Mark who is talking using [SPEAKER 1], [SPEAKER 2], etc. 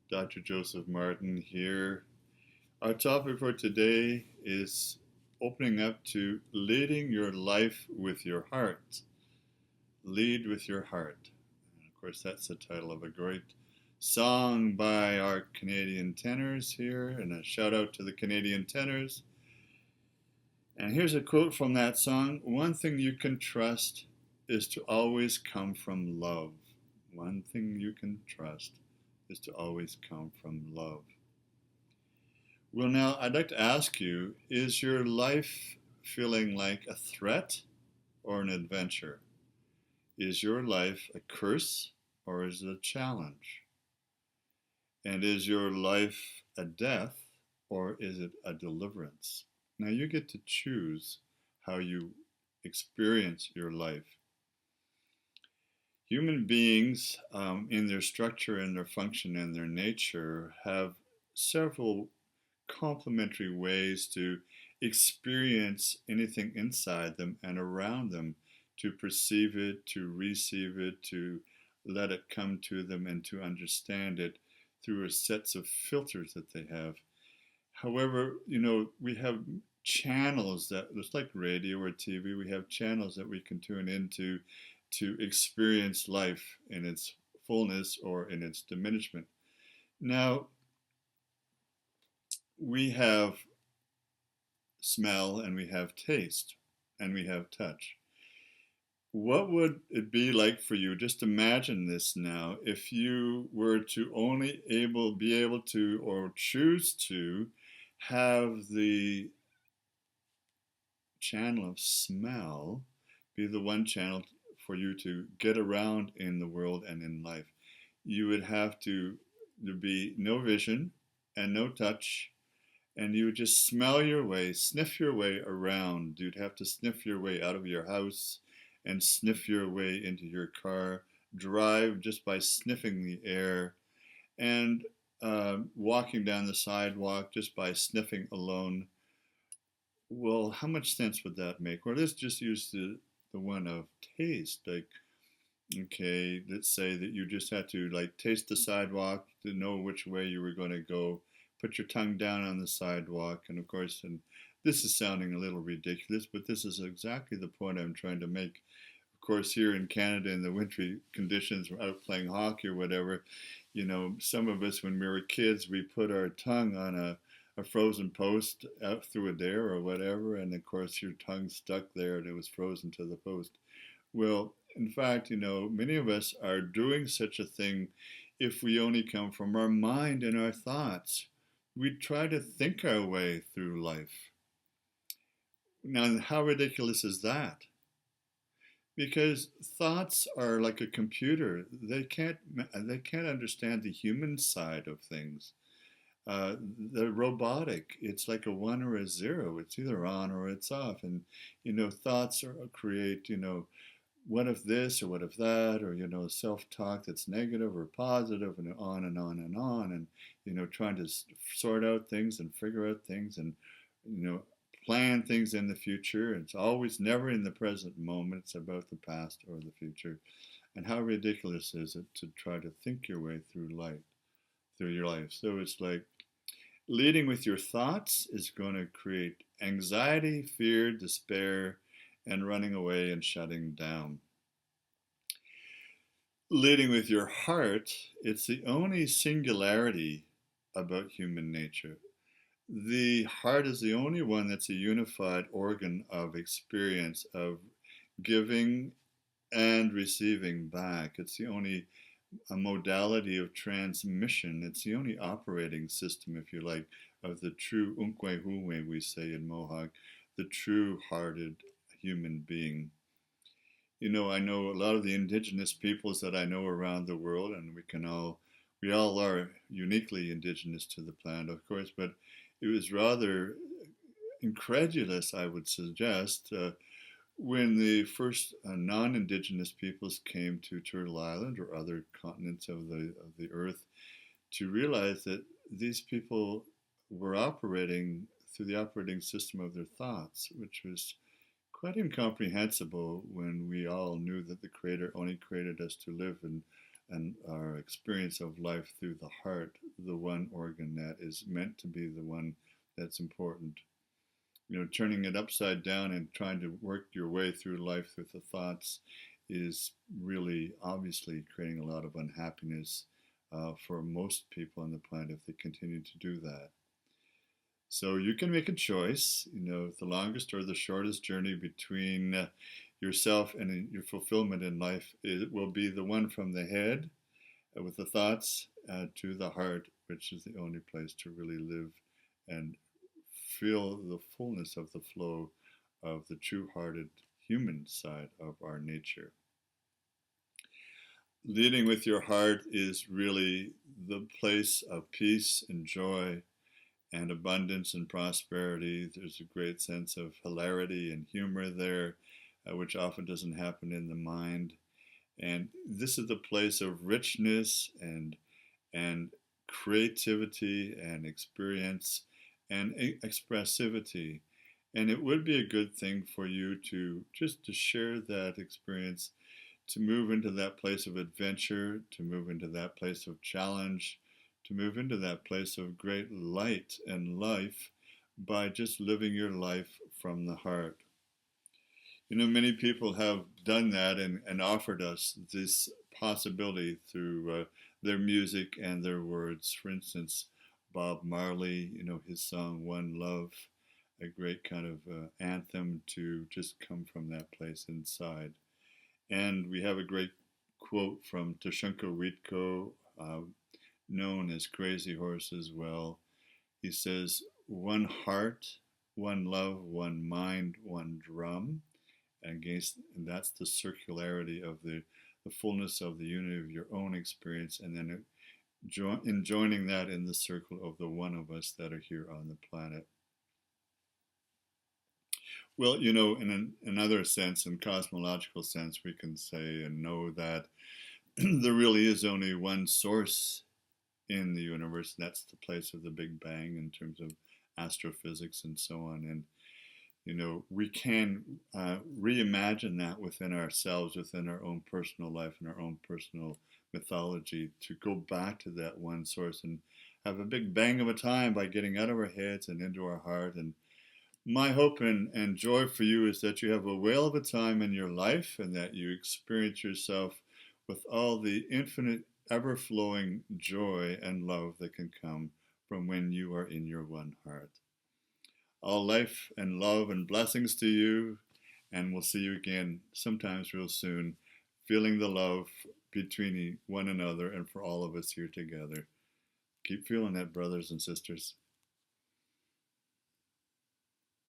[SPEAKER 1] Dr. Joseph Martin here. Our topic for today is opening up to leading your life with your heart. Lead with your heart. And of course, that's the title of a great song by our Canadian Tenors here, and a shout out to the Canadian Tenors. And here's a quote from that song. One thing you can trust is to always come from love. One thing you can trust is to always come from love. Well, now I'd like to ask you, is your life feeling like a threat or an adventure? Is your life a curse or is it a challenge? And is your life a death or is it a deliverance? Now you get to choose how you experience your life. Human beings, in their structure and their function and their nature, have several complementary ways to experience anything inside them and around them, to perceive it, to receive it, to let it come to them, and to understand it through a sets of filters that they have. However, we have channels that, it's like radio or TV, we have channels that we can tune into to experience life in its fullness or in its diminishment. Now, we have smell and we have taste and we have touch. What would it be like for you? Just imagine this now. If you were to only be able to, or choose to, have the channel of smell be the one channel for you to get around in the world and in life. You would have to, there be no vision and no touch, and you would just smell your way, sniff your way around. You'd have to sniff your way out of your house and sniff your way into your car, drive just by sniffing the air, and walking down the sidewalk just by sniffing alone. Well, how much sense would that make? Or let's just use the one of taste. Like, okay, let's say that you just had to like taste the sidewalk to know which way you were going to go. Put your tongue down on the sidewalk, and of course, and this is sounding a little ridiculous, but this is exactly the point I'm trying to make. Of course, here in Canada, in the wintry conditions, we're out playing hockey or whatever. Some of us, when we were kids, we put our tongue on a frozen post out through a dare or whatever, and of course, your tongue stuck there and it was frozen to the post. Well, in fact, many of us are doing such a thing if we only come from our mind and our thoughts. We try to think our way through life. Now, how ridiculous is that? Because thoughts are like a computer. They can't understand the human side of things. They're robotic. It's like a one or a zero. It's either on or it's off. And thoughts create what if this or what if that, or self-talk that's negative or positive, and on and on and on, and trying to sort out things and figure out things, and you know plan things in the future. It's always never in the present moment. It's about the past or the future. And how ridiculous is it to try to think your way through your life? So it's like leading with your thoughts is going to create anxiety, fear, despair, and running away and shutting down. Leading with your heart, it's the only singularity about human nature. The heart is the only one that's a unified organ of experience, of giving and receiving back. It's the only modality of transmission. It's the only operating system, if you like, of the true unkwe huwe, we say in Mohawk, the true hearted human being. I know a lot of the indigenous peoples that I know around the world, and we all are uniquely indigenous to the planet, of course, but it was rather incredulous, I would suggest, when the first non-indigenous peoples came to Turtle Island or other continents of the earth, to realize that these people were operating through the operating system of their thoughts, which was quite incomprehensible when we all knew that the Creator only created us to live and and our experience of life through the heart, the one organ that is meant to be the one that's important. Turning it upside down and trying to work your way through life with the thoughts is really obviously creating a lot of unhappiness for most people on the planet if they continue to do that. So you can make a choice, the longest or the shortest journey between yourself and your fulfillment in life. It will be the one from the head with the thoughts to the heart, which is the only place to really live and feel the fullness of the flow of the true-hearted human side of our nature. Leading with your heart is really the place of peace and joy and abundance and prosperity. There's a great sense of hilarity and humor there, which often doesn't happen in the mind. And this is the place of richness and creativity and experience and expressivity. And it would be a good thing for you to just to share that experience, to move into that place of adventure, to move into that place of challenge, to move into that place of great light and life by just living your life from the heart. Many people have done that and offered us this possibility through their music and their words. For instance, Bob Marley, his song One Love, a great kind of anthem to just come from that place inside. And we have a great quote from Tashuka Witko, known as Crazy Horse as well. He says, "One heart, one love, one mind, one drum." And that's the circularity of the fullness of the unity of your own experience, and then joining that in the circle of the one of us that are here on the planet. Well, in another sense, in cosmological sense, we can say and know that there really is only one source in the universe, and that's the place of the Big Bang in terms of astrophysics and so on. And we can reimagine that within ourselves, within our own personal life and our own personal mythology, to go back to that one source and have a big bang of a time by getting out of our heads and into our heart. And my hope and joy for you is that you have a whale of a time in your life and that you experience yourself with all the infinite, ever-flowing joy and love that can come from when you are in your one heart. All life and love and blessings to you, and we'll see you again sometimes real soon, feeling the love between one another and for all of us here together. Keep feeling that, brothers and sisters.